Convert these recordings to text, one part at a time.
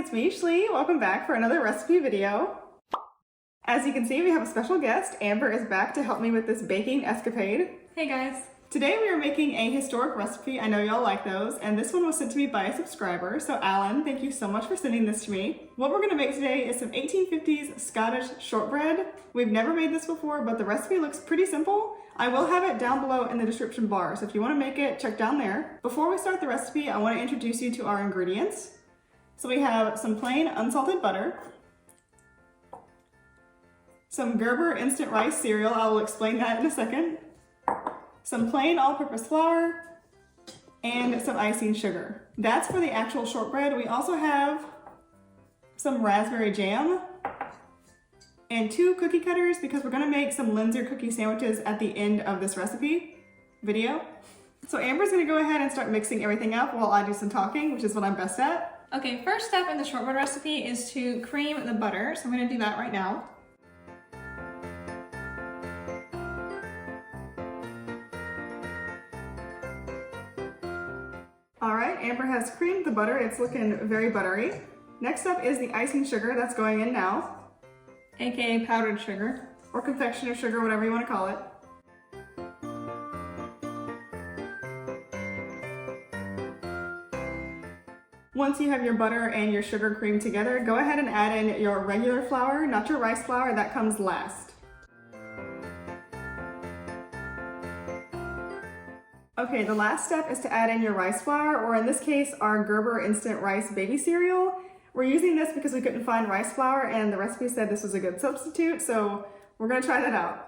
it's me, Schlee. Welcome back for another recipe video. As you can see, we have a special guest. Amber is back to help me with this baking escapade. Hey guys. Today we are making a historic recipe. I know y'all like those, and this one was sent to me by a subscriber. So Allan, thank you so much for sending this to me. What we're gonna make today is some 1850s Scottish shortbread. We've never made this before, but the recipe looks pretty simple. I will have it down below in the description bar, so if you wanna make it, check down there. Before we start the recipe, I wanna introduce you to our ingredients. So we have some plain unsalted butter, some Gerber instant rice cereal, I will explain that in a second, some plain all-purpose flour, and some icing sugar. That's for the actual shortbread. We also have some raspberry jam and 2 cookie cutters because we're gonna make some Linzer cookie sandwiches at the end of this recipe video. So Amber's gonna go ahead and start mixing everything up while I do some talking, which is what I'm best at. Okay, first step in the shortbread recipe is to cream the butter, so I'm gonna do that right now. All right, Amber has creamed the butter. It's looking very buttery. Next up is the icing sugar that's going in now. AKA powdered sugar. Or confectioner sugar, whatever you want to call it. Once you have your butter and your sugar creamed together, go ahead and add in your regular flour, not your rice flour, that comes last. Okay, the last step is to add in your rice flour, or in this case, our Gerber instant rice baby cereal. We're using this because we couldn't find rice flour and the recipe said this was a good substitute, so we're gonna try that out.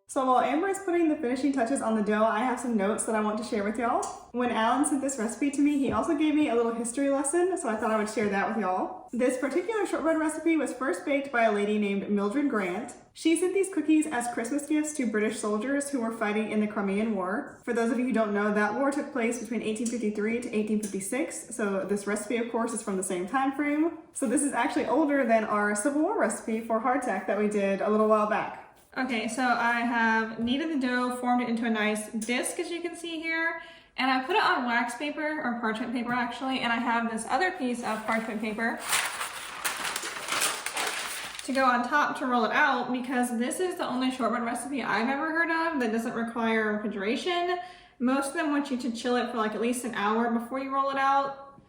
So while Amber is putting the finishing touches on the dough, I have some notes that I want to share with y'all. When Allan sent this recipe to me, he also gave me a little history lesson, so I thought I would share that with y'all. This particular shortbread recipe was first baked by a lady named Mildred Grant. She sent these cookies as Christmas gifts to British soldiers who were fighting in the Crimean War. For those of you who don't know, that war took place between 1853 to 1856, so this recipe, of course, is from the same time frame. So this is actually older than our Civil War recipe for hardtack that we did a little while back. Okay, so I have kneaded the dough, formed it into a nice disc, as you can see here, and I put it on wax paper, or parchment paper actually, and I have this other piece of parchment paper to go on top to roll it out, because this is the only shortbread recipe I've ever heard of that doesn't require refrigeration. Most of them want you to chill it for like at least an hour before you roll it out.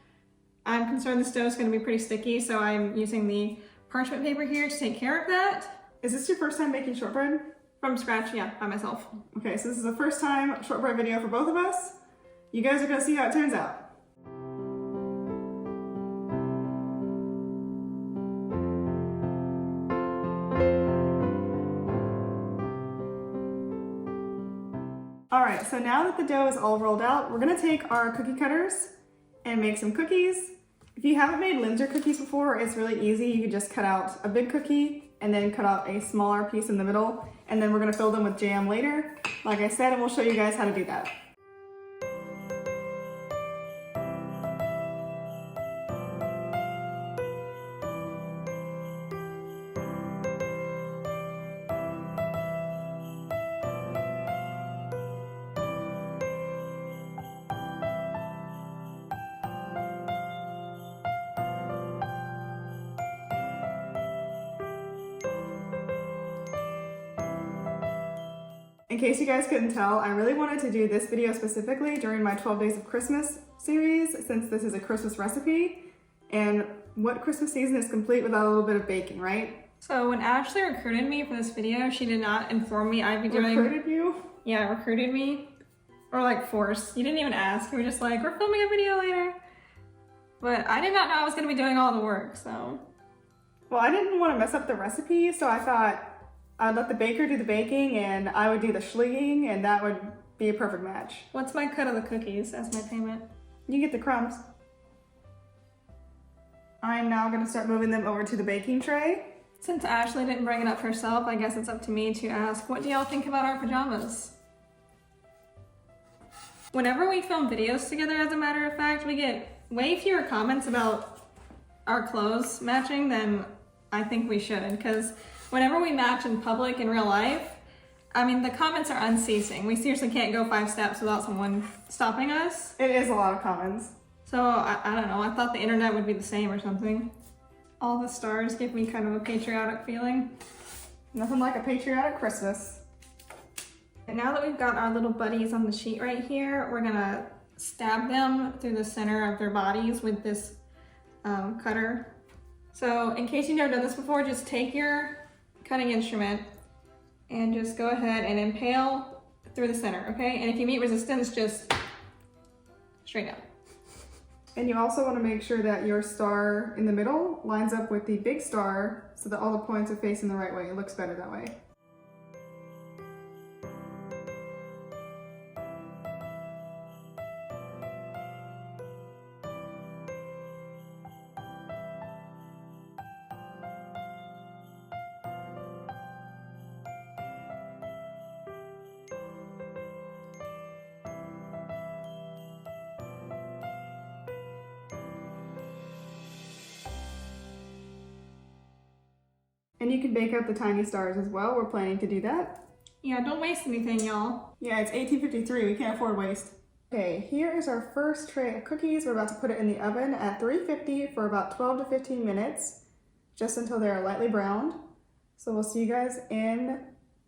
I'm concerned this dough is going to be pretty sticky, so I'm using the parchment paper here to take care of that. Is this your first time making shortbread? From scratch, yeah, by myself. Okay, so this is the first time shortbread video for both of us. You guys are gonna see how it turns out. All right, so now that the dough is all rolled out, we're gonna take our cookie cutters and make some cookies. If you haven't made Linzer cookies before, it's really easy. You can just cut out a big cookie and then cut out a smaller piece in the middle, and then we're gonna fill them with jam later, like I said, and we'll show you guys how to do that. In case you guys couldn't tell, I really wanted to do this video specifically during my 12 Days of Christmas series, since this is a Christmas recipe, and what Christmas season is complete without a little bit of baking, right? So when Ashley recruited me for this video, she did not inform me I'd be doing... Recruited you? Yeah, recruited me. Or like forced. You didn't even ask. You were just like, we're filming a video later. But I did not know I was gonna be doing all the work, so... Well, I didn't want to mess up the recipe, so I thought I'd let the baker do the baking and I would do the schleeing, and that would be a perfect match. What's my cut of the cookies as my payment? You get the crumbs. I'm now gonna start moving them over to the baking tray. Since Ashley didn't bring it up herself, I guess it's up to me to ask, what do y'all think about our pajamas? Whenever we film videos together, as a matter of fact, we get way fewer comments about our clothes matching than I think we should, because whenever we match in public in real life, I mean, the comments are unceasing. We seriously can't go 5 steps without someone stopping us. It is a lot of comments. So I don't know, I thought the internet would be the same or something. All the stars give me kind of a patriotic feeling. Nothing like a patriotic Christmas. And now that we've got our little buddies on the sheet right here, we're gonna stab them through the center of their bodies with this cutter. So in case you've never done this before, just take your cutting instrument and just go ahead and impale through the center, okay? And if you meet resistance, just straight up. And you also want to make sure that your star in the middle lines up with the big star so that all the points are facing the right way. It looks better that way. And you can bake up the tiny stars as well. We're planning to do that. Yeah, don't waste anything, y'all. Yeah, it's 1853. We can't afford waste. Okay, here is our first tray of cookies. We're about to put it in the oven at 350 for about 12 to 15 minutes, just until they're lightly browned. So we'll see you guys in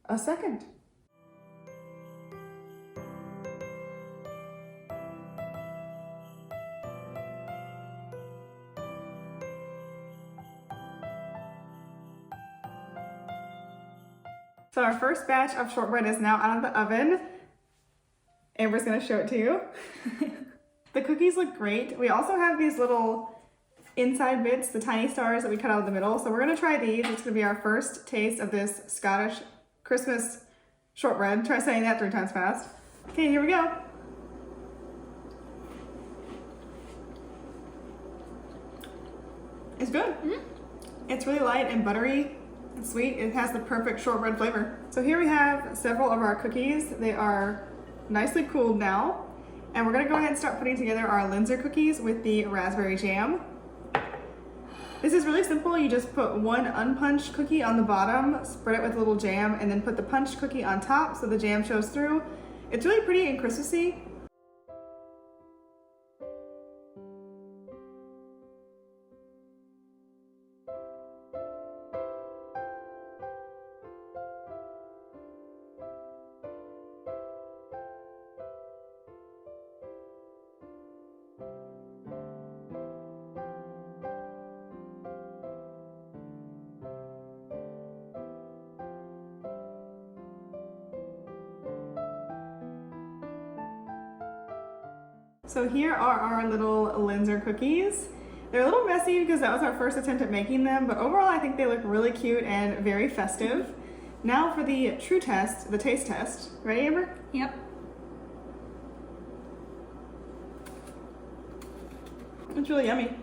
a second. So our first batch of shortbread is now out of the oven. Amber's gonna show it to you. The cookies look great. We also have these little inside bits, the tiny stars that we cut out of the middle. So we're gonna try these. It's gonna be our first taste of this Scottish Christmas shortbread. Try saying that 3 times fast. Okay, here we go. It's good. Mm-hmm. It's really light and buttery. It's sweet. It has the perfect shortbread flavor. So here we have several of our cookies. They are nicely cooled now. And we're gonna go ahead and start putting together our Linzer cookies with the raspberry jam. This is really simple. You just put 1 unpunched cookie on the bottom, spread it with a little jam, and then put the punched cookie on top so the jam shows through. It's really pretty and Christmassy. So here are our little Linzer cookies. They're a little messy because that was our first attempt at making them, but overall I think they look really cute and very festive. Now for the true test, the taste test. Ready, Amber? Yep. It's really yummy.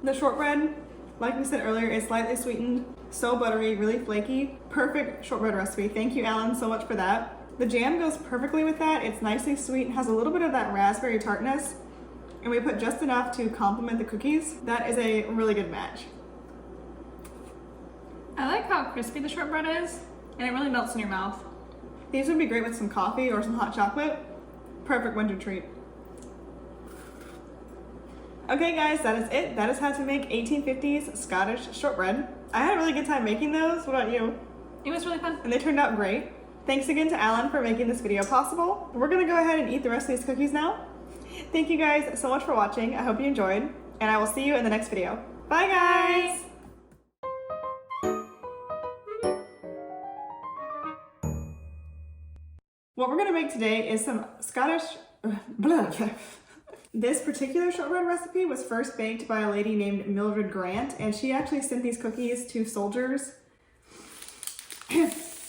The shortbread, like we said earlier, is slightly sweetened, so buttery, really flaky. Perfect shortbread recipe. Thank you, Allan, so much for that. The jam goes perfectly with that. It's nicely sweet and has a little bit of that raspberry tartness. And we put just enough to complement the cookies. That is a really good match. I like how crispy the shortbread is, and it really melts in your mouth. These would be great with some coffee or some hot chocolate. Perfect winter treat. Okay guys, that is it. That is how to make 1850s Scottish shortbread. I had a really good time making those. What about you? It was really fun. And they turned out great. Thanks again to Allan for making this video possible. We're gonna go ahead and eat the rest of these cookies now. Thank you guys so much for watching. I hope you enjoyed, and I will see you in the next video. Bye guys! What we're gonna make today is some Scottish... This particular shortbread recipe was first baked by a lady named Mildred Grant, and she actually sent these cookies to soldiers.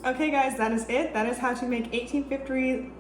Okay guys, that is it. That is how to make 1850